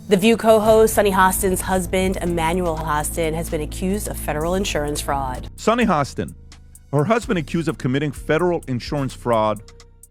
The View co-host Sunny Hostin's husband, Emanuel Hostin, has been accused of federal insurance fraud. Sunny Hostin, her husband accused of committing federal insurance fraud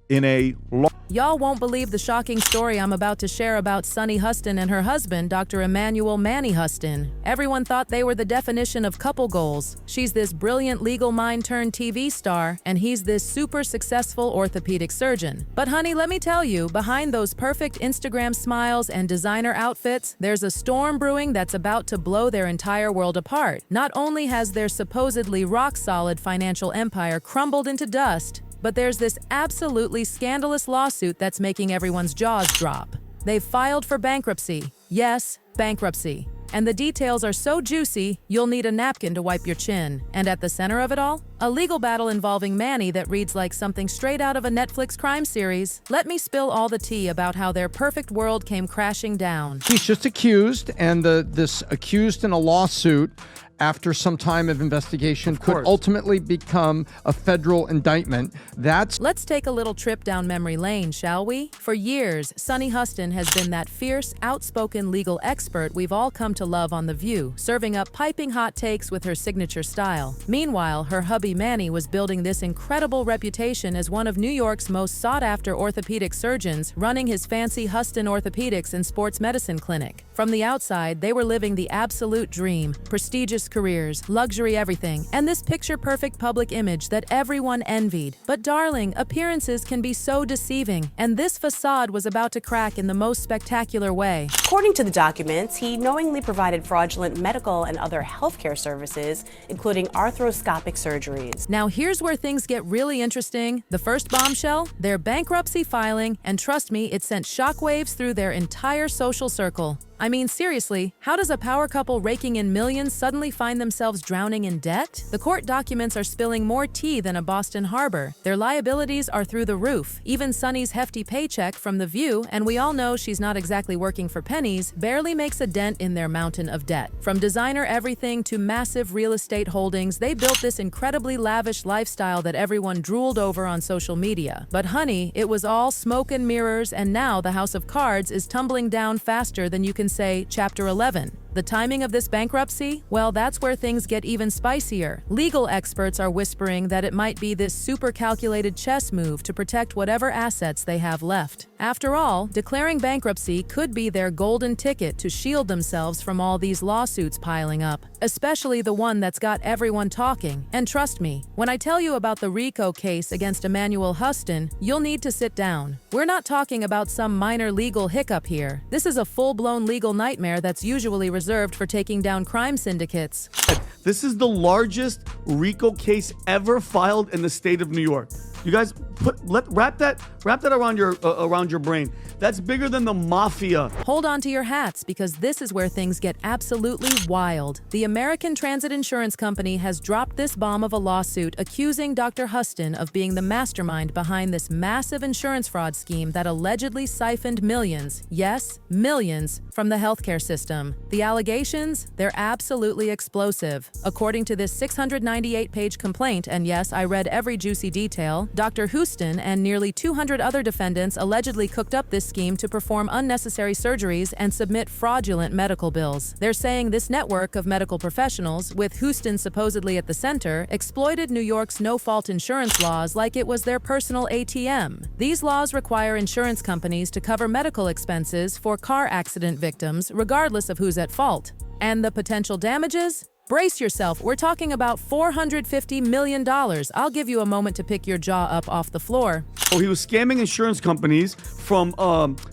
in a law. Y'all won't believe the shocking story I'm about to share about Sunny Hostin and her husband, Dr. Emanuel Manny Huston. Everyone thought they were the definition of couple goals. She's this brilliant legal mind turned TV star, and he's this super successful orthopedic surgeon. But honey, let me tell you, behind those perfect Instagram smiles and designer outfits, there's a storm brewing that's about to blow their entire world apart. Not only has their supposedly rock-solid financial empire crumbled into dust, but there's this absolutely scandalous lawsuit that's making everyone's jaws drop. They've filed for bankruptcy. Yes, bankruptcy. And the details are so juicy, you'll need a napkin to wipe your chin. And at the center of it all, a legal battle involving Manny that reads like something straight out of a Netflix crime series. Let me spill all the tea about how their perfect world came crashing down. He's just accused, and this accused in a lawsuit after some time of investigation could ultimately become a federal indictment. Let's take a little trip down memory lane, shall we? For years, Sunny Hostin has been that fierce, outspoken legal expert we've all come to love on The View, serving up piping hot takes with her signature style. Meanwhile, her hubby Manny was building this incredible reputation as one of New York's most sought-after orthopedic surgeons, running his fancy Huston Orthopedics and Sports Medicine clinic. From the outside, they were living the absolute dream, prestigious careers, luxury everything, and this picture-perfect public image that everyone envied. But darling, appearances can be so deceiving, and this facade was about to crack in the most spectacular way. According to the documents, he knowingly provided fraudulent medical and other healthcare services, including arthroscopic surgeries. Now here's where things get really interesting. The first bombshell, their bankruptcy filing, and trust me, it sent shockwaves through their entire social circle. I mean, seriously, how does a power couple raking in millions suddenly find themselves drowning in debt? The court documents are spilling more tea than a Boston harbor. Their liabilities are through the roof. Even Sunny's hefty paycheck from The View, and we all know she's not exactly working for pennies, barely makes a dent in their mountain of debt. From designer everything to massive real estate holdings, they built this incredibly lavish lifestyle that everyone drooled over on social media. But honey, it was all smoke and mirrors, and now the house of cards is tumbling down faster than you can say Chapter 11. The timing of this bankruptcy? Well, that's where things get even spicier. Legal experts are whispering that it might be this super calculated chess move to protect whatever assets they have left. After all, declaring bankruptcy could be their golden ticket to shield themselves from all these lawsuits piling up, especially the one that's got everyone talking. And trust me, when I tell you about the RICO case against Emanuel Hostin, you'll need to sit down. We're not talking about some minor legal hiccup here. This is a full-blown legal nightmare that's usually reserved for taking down crime syndicates. This is the largest RICO case ever filed in the state of New York. You guys wrap that around your brain. That's bigger than the mafia. Hold on to your hats, because this is where things get absolutely wild. The American Transit Insurance Company has dropped this bomb of a lawsuit accusing Dr. Huston of being the mastermind behind this massive insurance fraud scheme that allegedly siphoned millions, yes, millions, from the healthcare system. The allegations? They're absolutely explosive. According to this 698-page complaint, and yes, I read every juicy detail, Dr. Huston and nearly 200 other defendants allegedly cooked up this scheme to perform unnecessary surgeries and submit fraudulent medical bills. They're saying this network of medical professionals, with Huston supposedly at the center, exploited New York's no-fault insurance laws like it was their personal ATM. These laws require insurance companies to cover medical expenses for car accident victims, regardless of who's at fault. And the potential damages? Brace yourself, we're talking about $450 million. I'll give you a moment to pick your jaw up off the floor. Oh, he was scamming insurance companies from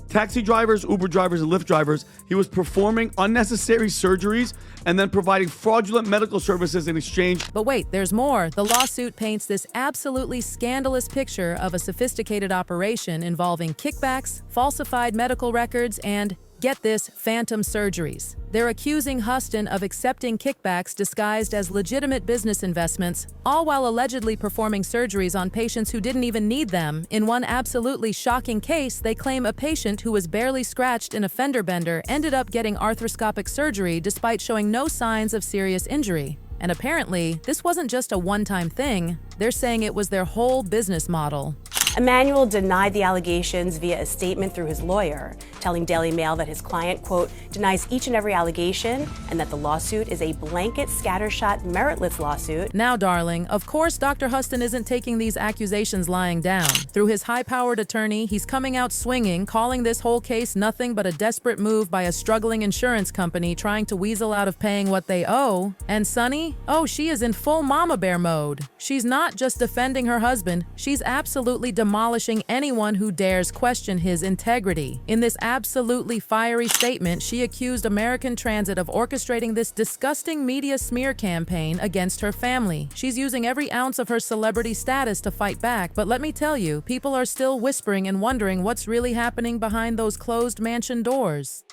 taxi drivers, Uber drivers, and Lyft drivers. He was performing unnecessary surgeries and then providing fraudulent medical services in exchange. But wait, there's more. The lawsuit paints this absolutely scandalous picture of a sophisticated operation involving kickbacks, falsified medical records, and get this, phantom surgeries. They're accusing Huston of accepting kickbacks disguised as legitimate business investments, all while allegedly performing surgeries on patients who didn't even need them. In one absolutely shocking case, they claim a patient who was barely scratched in a fender bender ended up getting arthroscopic surgery despite showing no signs of serious injury. And apparently, this wasn't just a one-time thing. They're saying it was their whole business model. Emanuel denied the allegations via a statement through his lawyer, telling Daily Mail that his client, quote, denies each and every allegation and that the lawsuit is a blanket, scattershot, meritless lawsuit. Now, darling, of course Dr. Huston isn't taking these accusations lying down. Through his high-powered attorney, he's coming out swinging, calling this whole case nothing but a desperate move by a struggling insurance company trying to weasel out of paying what they owe. And Sunny? Oh, she is in full mama bear mode. She's not just defending her husband, she's absolutely demolishing anyone who dares question his integrity. In this absolutely fiery statement, she accused American Transit of orchestrating this disgusting media smear campaign against her family. She's using every ounce of her celebrity status to fight back, but let me tell you, people are still whispering and wondering what's really happening behind those closed mansion doors.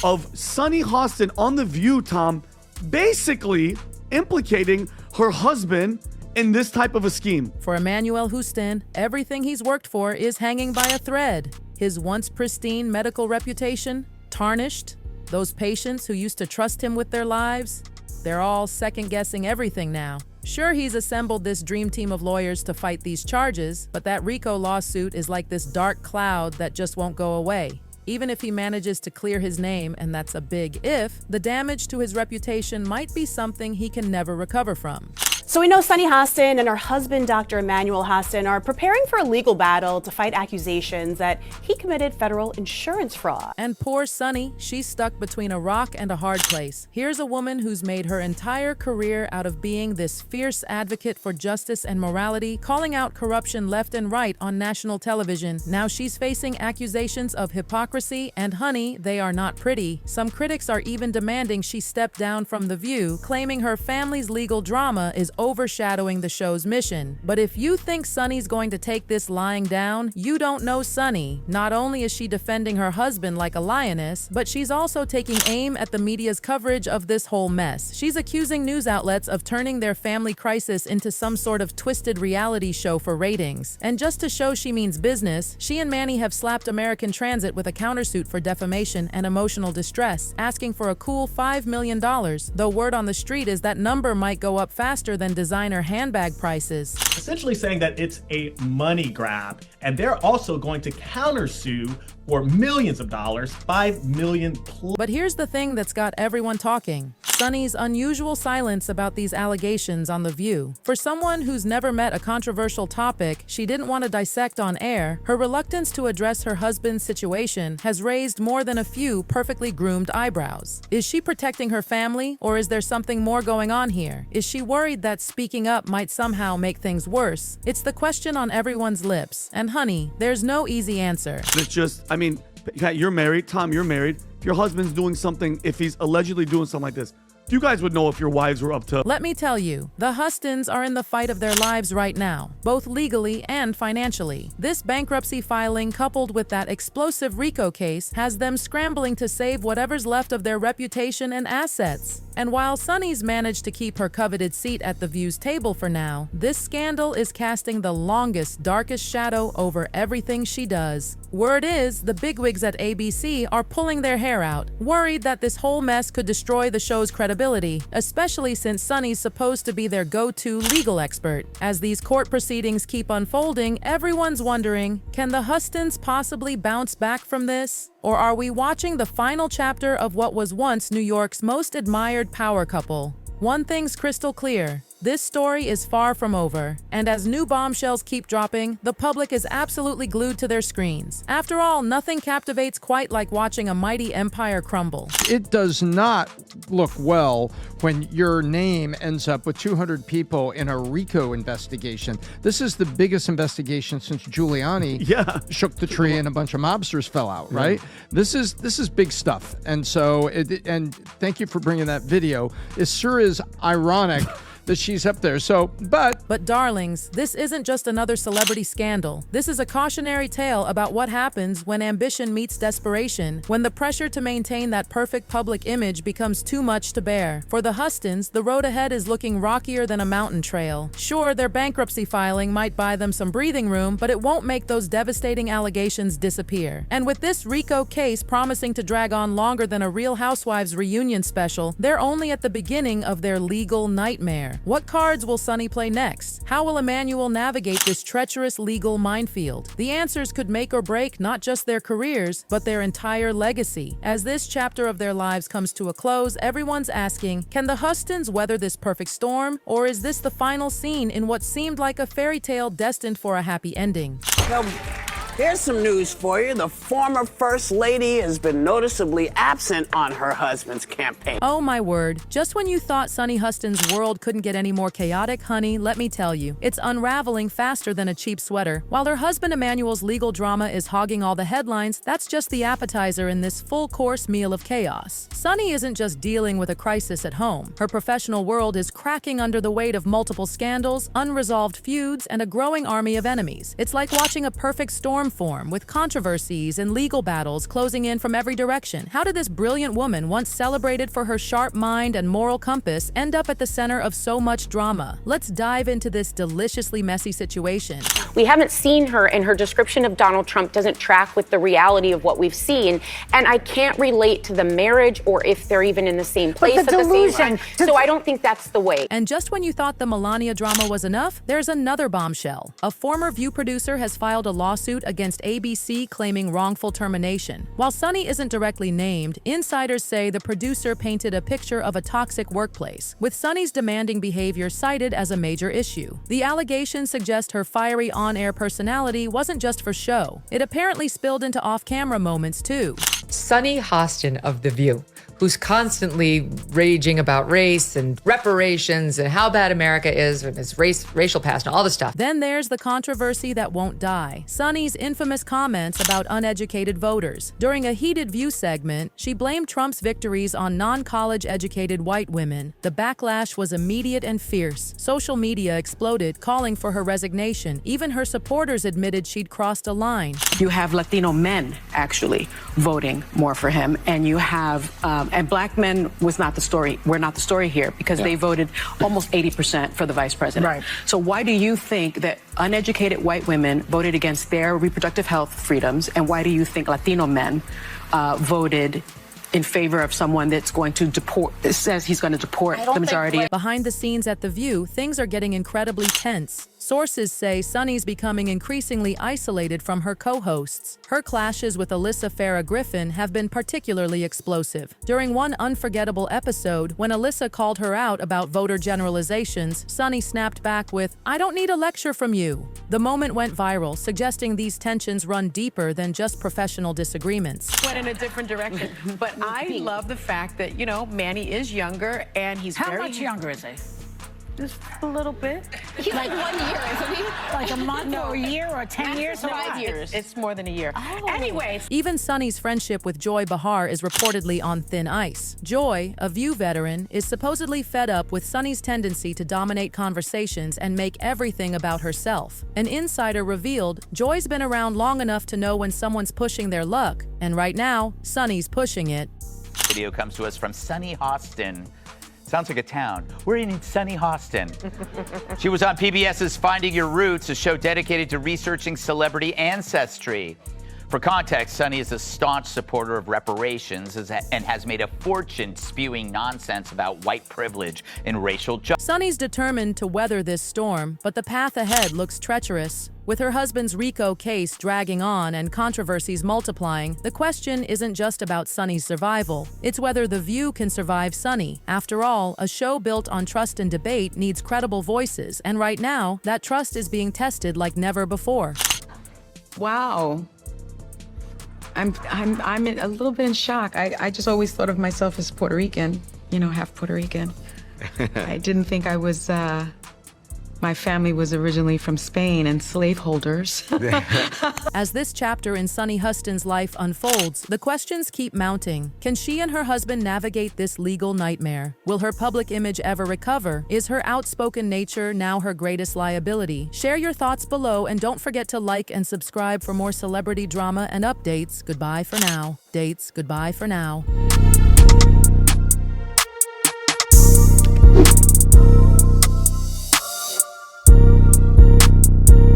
Of Sunny Hostin on The View, Tom, basically implicating her husband in this type of a scheme. For Emanuel Huston, everything he's worked for is hanging by a thread. His once pristine medical reputation, tarnished. Those patients who used to trust him with their lives, they're all second-guessing everything now. Sure, he's assembled this dream team of lawyers to fight these charges, but that RICO lawsuit is like this dark cloud that just won't go away. Even if he manages to clear his name, and that's a big if, the damage to his reputation might be something he can never recover from. So we know Sunny Hostin and her husband, Dr. Emanuel Hostin, are preparing for a legal battle to fight accusations that he committed federal insurance fraud. And poor Sunny, she's stuck between a rock and a hard place. Here's a woman who's made her entire career out of being this fierce advocate for justice and morality, calling out corruption left and right on national television. Now she's facing accusations of hypocrisy, and honey, they are not pretty. Some critics are even demanding she step down from The View, claiming her family's legal drama is overshadowing the show's mission. But if you think Sunny's going to take this lying down, you don't know Sunny. Not only is she defending her husband like a lioness, but she's also taking aim at the media's coverage of this whole mess. She's accusing news outlets of turning their family crisis into some sort of twisted reality show for ratings. And just to show she means business, she and Manny have slapped American Transit with a countersuit for defamation and emotional distress, asking for a cool $5 million, though word on the street is that number might go up faster than designer handbag prices. Essentially saying that it's a money grab, and they're also going to countersue for millions of dollars, $5 million plus. But here's the thing that's got everyone talking. Sunny's unusual silence about these allegations on The View. For someone who's never met a controversial topic she didn't want to dissect on air, her reluctance to address her husband's situation has raised more than a few perfectly groomed eyebrows. Is she protecting her family, or is there something more going on here? Is she worried that speaking up might somehow make things worse? It's the question on everyone's lips. And honey, there's no easy answer. It's just, I mean, you're married. Tom, you're married. If your husband's doing something, if he's allegedly doing something like this, you guys would know if your wives were up to. Let me tell you, the Hustons are in the fight of their lives right now, both legally and financially. This bankruptcy filing, coupled with that explosive RICO case, has them scrambling to save whatever's left of their reputation and assets. And while Sunny's managed to keep her coveted seat at The View's table for now, this scandal is casting the longest, darkest shadow over everything she does. Word is, the bigwigs at ABC are pulling their hair out, worried that this whole mess could destroy the show's credibility, especially since Sunny's supposed to be their go-to legal expert. As these court proceedings keep unfolding, everyone's wondering, can the Hustons possibly bounce back from this? Or are we watching the final chapter of what was once New York's most admired power couple? One thing's crystal clear. This story is far from over, and as new bombshells keep dropping, the public is absolutely glued to their screens. After all, nothing captivates quite like watching a mighty empire crumble. It does not look well when your name ends up with 200 people in a RICO investigation. This is the biggest investigation since Giuliani shook the tree and a bunch of mobsters fell out, right? This is big stuff. And so, and thank you for bringing that video. It sure is ironic that she's up there. But darlings, this isn't just another celebrity scandal. This is a cautionary tale about what happens when ambition meets desperation, when the pressure to maintain that perfect public image becomes too much to bear. For the Hustons, the road ahead is looking rockier than a mountain trail. Sure, their bankruptcy filing might buy them some breathing room, but it won't make those devastating allegations disappear. And with this RICO case promising to drag on longer than a Real Housewives reunion special, they're only at the beginning of their legal nightmare. nightmare. What cards will Sunny play next? How will Emanuel navigate this treacherous legal minefield? The answers could make or break not just their careers, but their entire legacy. As this chapter of their lives comes to a close, everyone's asking, can the Hustons weather this perfect storm, or is this the final scene in what seemed like a fairy tale destined for a happy ending? Well, here's some news for you. The former First Lady has been noticeably absent on her husband's campaign. Oh my word. Just when you thought Sunny Hostin's world couldn't get any more chaotic, honey, let me tell you, it's unraveling faster than a cheap sweater. While her husband Emanuel's legal drama is hogging all the headlines, that's just the appetizer in this full-course meal of chaos. Sunny isn't just dealing with a crisis at home. Her professional world is cracking under the weight of multiple scandals, unresolved feuds, and a growing army of enemies. It's like watching a perfect storm form, with controversies and legal battles closing in from every direction. How did this brilliant woman, once celebrated for her sharp mind and moral compass, end up at the center of so much drama? Let's dive into this deliciously messy situation. We haven't seen her, and her description of Donald Trump doesn't track with the reality of what we've seen, and I can't relate to the marriage or if they're even in the same place at the same time. So I don't think that's the way. And just when you thought the Melania drama was enough, there's another bombshell. A former View producer has filed a lawsuit against ABC claiming wrongful termination. While Sunny isn't directly named, insiders say the producer painted a picture of a toxic workplace, with Sunny's demanding behavior cited as a major issue. The allegations suggest her fiery on-air personality wasn't just for show. It apparently spilled into off-camera moments too. Sunny Hostin of The View, who's constantly raging about race and reparations and how bad America is and its racial past and all this stuff. Then there's the controversy that won't die. Sunny's infamous comments about uneducated voters. During a heated View segment, she blamed Trump's victories on non-college educated white women. The backlash was immediate and fierce. Social media exploded, calling for her resignation. Even her supporters admitted she'd crossed a line. You have Latino men actually voting more for him, and you have and black men was not the story. We're not the story here because they voted almost 80% for the vice president. Right. So why do you think that uneducated white women voted against their reproductive health freedoms, and why do you think Latino men voted in favor of someone that's going to deport, that says he's going to deport the majority? Behind the scenes at The View, things are getting incredibly tense. Sources say Sunny's becoming increasingly isolated from her co-hosts. Her clashes with Alyssa Farah Griffin have been particularly explosive. During one unforgettable episode, when Alyssa called her out about voter generalizations, Sunny snapped back with, "I don't need a lecture from you." The moment went viral, suggesting these tensions run deeper than just professional disagreements. Went in a different direction. But I love the fact that, you know, Manny is younger and he's How much younger is he? Just a little bit. He's like 1 year, isn't he? Like a month or a year or 10 years? 5 years. It's more than a year. Oh. Anyways. Even Sunny's friendship with Joy Behar is reportedly on thin ice. Joy, a View veteran, is supposedly fed up with Sunny's tendency to dominate conversations and make everything about herself. An insider revealed Joy's been around long enough to know when someone's pushing their luck, and right now, Sunny's pushing it. Video comes to us from Sunny Hostin. Sounds like a town. We're in Sunny Hostin. She was on PBS's Finding Your Roots, a show dedicated to researching celebrity ancestry. For context, Sunny is a staunch supporter of reparations and has made a fortune spewing nonsense about white privilege and racial justice. Sunny's determined to weather this storm, but the path ahead looks treacherous. With her husband's RICO case dragging on and controversies multiplying, the question isn't just about Sunny's survival. It's whether The View can survive Sunny. After all, a show built on trust and debate needs credible voices, and right now, that trust is being tested like never before. Wow. I'm a little bit in shock. I just always thought of myself as Puerto Rican, you know, half Puerto Rican. I didn't think I was, my family was originally from Spain and slaveholders. As this chapter in Sunny Hostin's life unfolds, the questions keep mounting. Can she and her husband navigate this legal nightmare? Will her public image ever recover? Is her outspoken nature now her greatest liability? Share your thoughts below and don't forget to like and subscribe for more celebrity drama and updates. Goodbye for now. Dates, goodbye for now.